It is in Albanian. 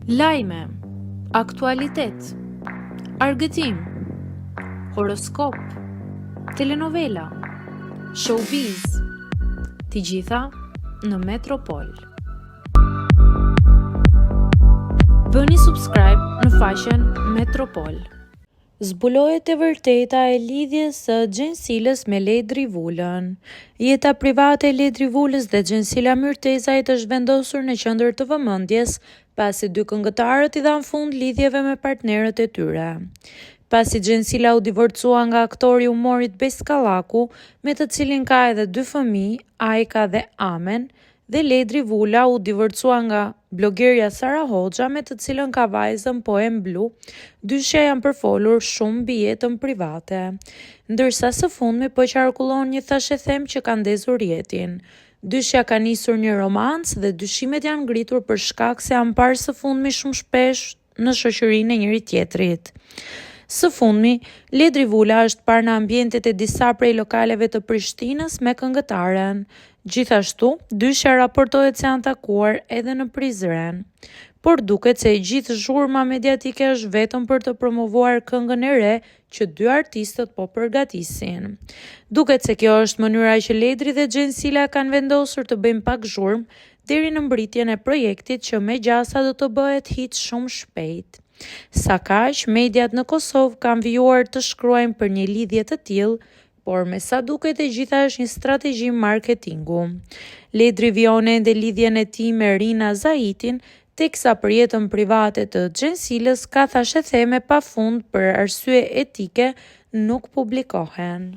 Lajme, aktualitet, argëtim, horoskop, telenovela, showbiz, të gjitha në Metropol. Bëni subscribe në faqen Metropol. Zbulohet e vërteta e lidhjes së Xhensilës me Ledri Vulën. Jeta private e Ledri Vulës dhe Xhensila Myrtezajt është vendosur në qendër të vëmendjes, pasi dy këngëtarët i dhanë fund lidhjeve me partnerët e tyre. Pasi Xhensila u divorcua nga aktori i humorit Beskallaku, me të cilin ka edhe dy fëmijë, Ajka dhe Amen, dhe Ledri Vula u divorcua nga blogerja Sara Hoxha, me të cilën ka vajzën Poem Blu. Dyshja janë përfolur shumë mbi jetën private, ndërsa së fundmi po qarkullon një thashëthem që ka ndezur jetin. Dyshja ka nisur një romancë dhe dyshimet janë ngritur për shkak se janë parë së fundmi shumë shpesh në shoqërinë e njëri tjetrit. Së fundmi, Ledri Vula është parë në ambientet e disa prej lokaleve të Prishtinës me këngëtaren. Gjithashtu, dyshja raportohet se janë takuar edhe në Prizren. Por duket se e gjithë zhurma mediatike është vetëm për të promovuar këngën e re që dy artistët po përgatisin. Duket se kjo është mënyra që Ledri dhe Xhensila kanë vendosur të bëjnë pak zhurmë deri në mbritjen e projektit që me gjasa do të bëhet hit shumë shpejt. Sa kaq, mediat në Kosovë kanë vijuar të shkruajnë për një lidhje të tillë, por me sa duket e gjitha është një strategji marketingu. Ledri vijon ende lidhjen e tij me Rina Zaitin, teksa për jetën private të Xhensilës ka thashëtheme pafund për arsye etike nuk publikohen.